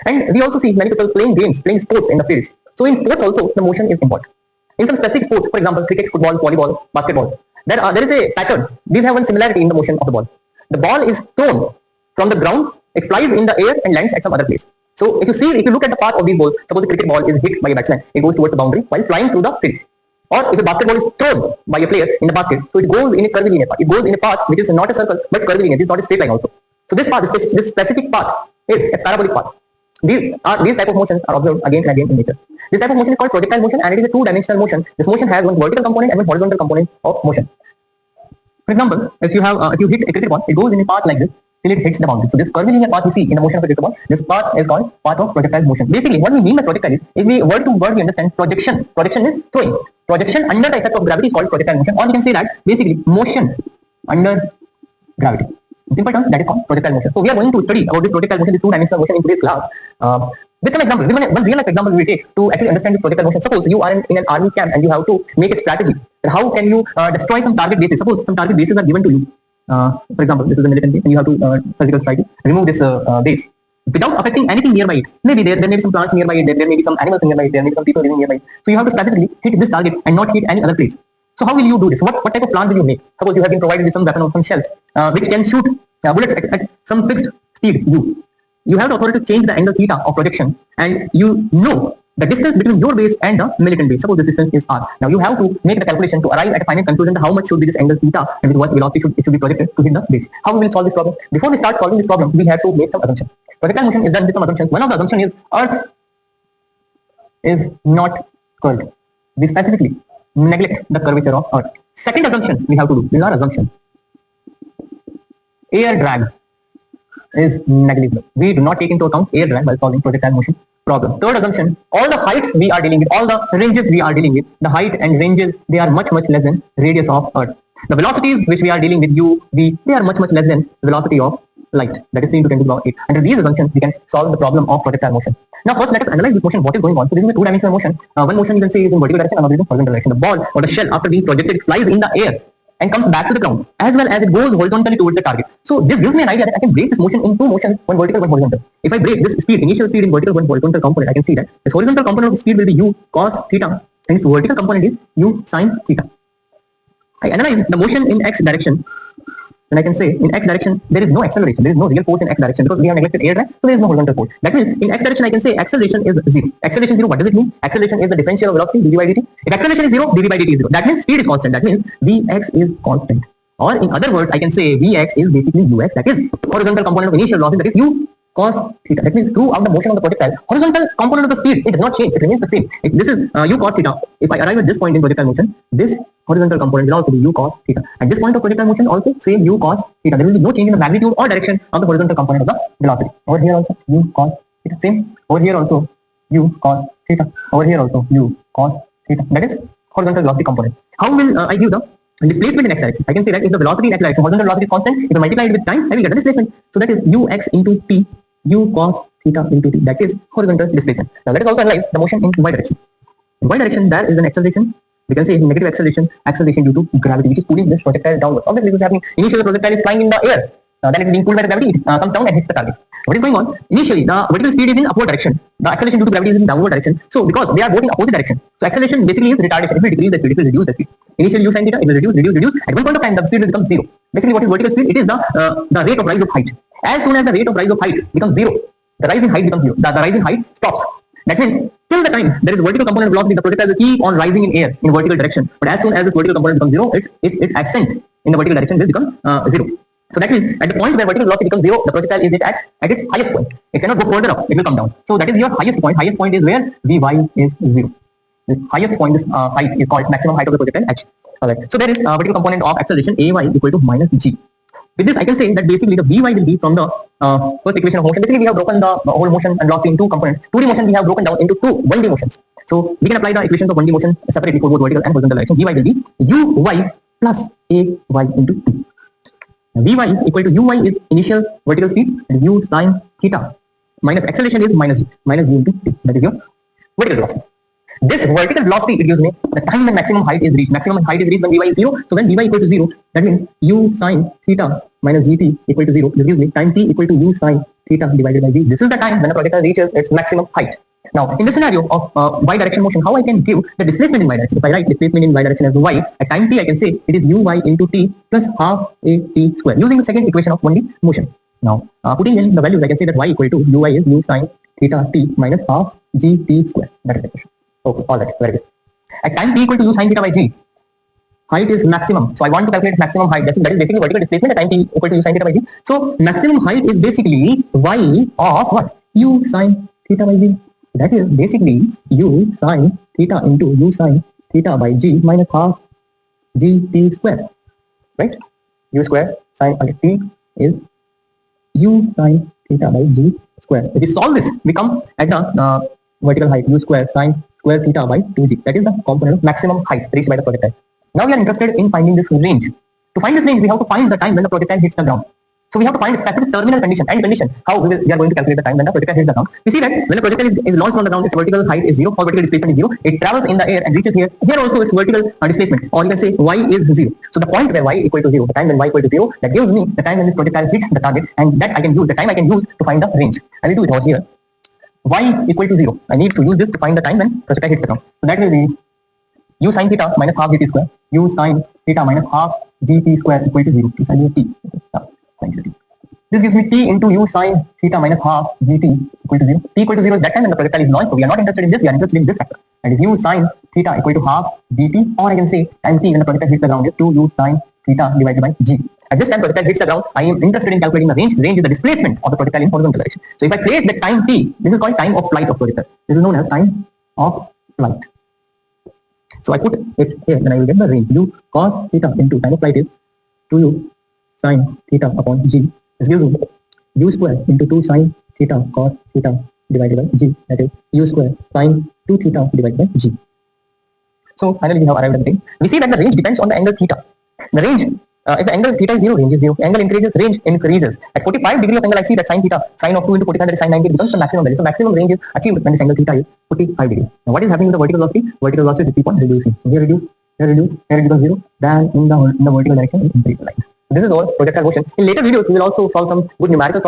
And we also see many people playing games, playing sports in the fields. So in sports also, the motion is important. In some specific sports, for example, cricket, football, volleyball, basketball, there is a pattern. These have one similarity in the motion of the ball. The ball is thrown from the ground, it flies in the air and lands at some other place. So if you look at the path of these balls, suppose a cricket ball is hit by a batsman, it goes towards the boundary while flying through the field. Or if a basketball is thrown by a player in the basket, so it goes in a curvilinear path. It goes in a path which is not a circle but curvilinear. It is not a straight line also. So this path, this specific path is a parabolic path. These type of motions are observed again and again in nature. This type of motion is called projectile motion, and it is a two-dimensional motion. This motion has one vertical component and one horizontal component of motion. For example, if you hit a cricket ball, it goes in a path like this till it hits the boundary. So this curvilinear path you see in the motion of a cricket ball, this path is called path of projectile motion. Basically, what we mean by projectile is, if we word to word we understand projection. Projection is throwing. Projection under the effect of gravity is called projectile motion, or we can say that basically motion under gravity. In simple terms, that is called projectile motion. So we are going to study about this projectile motion, this two-dimensional motion in today's class. With some examples, one real life example we will take to actually understand this projectile motion. Suppose you are in an army camp and you have to make a strategy. How can you destroy some target bases? Suppose some target bases are given to you. For example, this is a militant base and you have to surgical strike it, remove this base without affecting anything nearby it. Maybe there may be some plants nearby it, there may be some animals nearby it, there may be some people living nearby it. So you have to specifically hit this target and not hit any other place. So how will you do this? What type of plan will you make? Suppose you have been provided with some weapon or some shells which can shoot bullets at some fixed speed. You have the authority to change the angle theta of projection, and you know the distance between your base and the militant base. Suppose this distance is r. Now you have to make the calculation to arrive at a final conclusion how much should be this angle theta and with what velocity it should be projected to hit the base. How we will solve this problem? Before we start solving this problem, we have to make some assumptions. Projectile motion is done with some assumptions. One of the assumptions is Earth is not curved. We specifically neglect the curvature of Earth. Second assumption we have to do, this is our assumption. Air drag is negligible. We do not take into account air drag while solving projectile motion problem. Third assumption, all the heights we are dealing with, all the ranges we are dealing with, the height and ranges, they are much less than radius of Earth. The velocities which we are dealing with, u, v, they are much less than velocity of light, that is 3 into 10 to the power 8. Under these assumptions, we can solve the problem of projectile motion. Now first let us analyze this motion, what is going on. So this is a two-dimensional motion. One motion you can say is in vertical direction, another is in horizontal direction. The ball or the shell after being projected flies in the air and comes back to the ground, as well as it goes horizontally towards the target. So this gives me an idea that I can break this motion in two motions, one vertical, one horizontal. If I break this speed, initial speed in vertical, one horizontal component, I can see that this horizontal component of the speed will be u cos theta, and its vertical component is u sin theta. I analyze the motion in x direction, and I can say in x direction there is no acceleration, there is no real force in x direction because we have neglected air drag, so there is no horizontal force. That means in x direction I can say acceleration is 0. Acceleration 0, what does it mean? Acceleration is the differential of velocity dv by dt. If acceleration is 0, dv by dt is 0. That means speed is constant. That means vx is constant. Or in other words, I can say vx is basically ux, that is horizontal component of initial velocity, that is u cos theta. That means throughout the motion of the projectile, horizontal component of the speed, it does not change, it remains the same. This is u cos theta. If I arrive at this point in projectile motion, this horizontal component will also be u cos theta. At this point of projectile motion also same u cos theta. There will be no change in the magnitude or direction of the horizontal component of the velocity. Over here also u cos theta, same. Over here also u cos theta. Over here also u cos theta. That is horizontal velocity component. How will I give the displacement in x direction? I can say that if the velocity in x direction, horizontal velocity is constant, if I multiply it with time, I will get the displacement. So that is ux into t, u cos theta into t. That is horizontal displacement. Now let us also analyze the motion in y direction. In y direction, there is an acceleration. We can say negative acceleration due to gravity, which is pulling this projectile downward. Obviously, this is happening. Initially, the projectile is flying in the air. Then it is being pulled by the gravity. It comes down and hits the target. What is going on? Initially, the vertical speed is in upward direction. The acceleration due to gravity is in downward direction. So, because they are both in opposite direction, so acceleration basically is retardation. It will decrease the speed, it will reduce the speed. Initially, u sin theta, it will reduce. At one point of time, the speed will become 0. Basically, what is vertical speed? It is the rate of rise of height. As soon as the rate of rise of height becomes 0, the rise in height becomes 0. The rise in height stops. That means till the time there is vertical component velocity, the projectile will keep on rising in air in vertical direction. But as soon as this vertical component becomes 0, its ascent in the vertical direction will become 0. So that means at the point where vertical velocity becomes 0, the projectile is at its highest point. It cannot go further up, it will come down. So that is your highest point. Highest point is where Vy is 0. This highest point, this height is called maximum height of the projectile h. Alright. So there is a vertical component of acceleration Ay equal to minus g. With this, I can say that basically the Vy will be from the first equation of motion. Basically, we have broken the whole motion and velocity in two components. 2D motion we have broken down into two 1D motions. So we can apply the equations of 1D motion separately for both vertical and horizontal direction. Vy will be uy plus ay into t. Vy equal to uy is initial vertical speed and u sin theta minus acceleration is minus g into t. That is your vertical velocity. This vertical velocity, it gives me the time when maximum height is reached. Maximum height is reached when Vy is 0. So when Vy equal to 0, that means u sin theta minus gt equal to 0. This gives me time t equal to u sine theta divided by g. This is the time when the projectile reaches its maximum height. Now, in the scenario of y direction motion, how I can give the displacement in y direction? If I write displacement in y direction as y, at time t I can say it is uy into t plus half a t square, using the second equation of 1D motion. Now, putting in the values, I can say that y equal to uy is u sine theta t minus half gt square. That is the equation. Okay, all that, very good. At time t equal to u sine theta by g, height is maximum. So I want to calculate maximum height. That is basically vertical displacement at time t equal to u sine theta by g. So maximum height is basically y of what? U sine theta by g. That is basically u sine theta into u sine theta by g minus half gt square. Right? U square sine t is u sine theta by g square. If we solve this, we come at the vertical height u square sine square theta by 2g. That is the component of maximum height reached by the projectile. Now we are interested in finding this range. To find this range, we have to find the time when the projectile hits the ground. So we have to find a specific terminal condition, end condition, how we are going to calculate the time when the projectile hits the ground. We see that when the projectile is launched from the ground, its vertical height is 0, or vertical displacement is 0. It travels in the air and reaches here. Here also its vertical displacement, or you can say y is 0. So the point where y equal to 0, the time when y equal to 0, that gives me the time when this projectile hits the target, and that I can use, the time I can use to find the range. I will do it out here. Y equal to 0. I need to use this to find the time when projectile hits the ground. So that will be u sine theta minus half gt square, u sine theta minus half gt square equal to 0. To sine t. This gives me t into u sine theta minus half gt equal to 0. T equal to 0 is that time when the projectile is launched. So we are not interested in this, we are interested in this factor. And if u sine theta equal to half gt, or I can say time t when the projectile hits the ground is 2 u sine theta divided by g. At this time projectile hits the ground, I am interested in calculating the range. Range is the displacement of the projectile in horizontal direction. So if I place the time t, this is called time of flight of projectile. This is known as time of flight. So I put it here, then I will get the range. U cos theta into time of flight is 2u sine theta upon g. This gives me u square into 2 sine theta cos theta divided by g. That is u square sine 2 theta divided by g. So finally we have arrived at the thing. We see that the range depends on the angle theta. The range, if the angle theta is 0, range is 0. Angle increases, range increases. At 45 degree of angle, I see that sine theta, sine of 2 into 45, that is sine 90, becomes the maximum value. So maximum range is achieved when this angle theta is 45 degrees. Now what is happening with the vertical velocity? Vertical velocity keep on reducing. Here reduce, here reduce, here it becomes 0. Then in the vertical direction, it increases like this. This is all projectile motion. In later videos, we will also solve some good numerical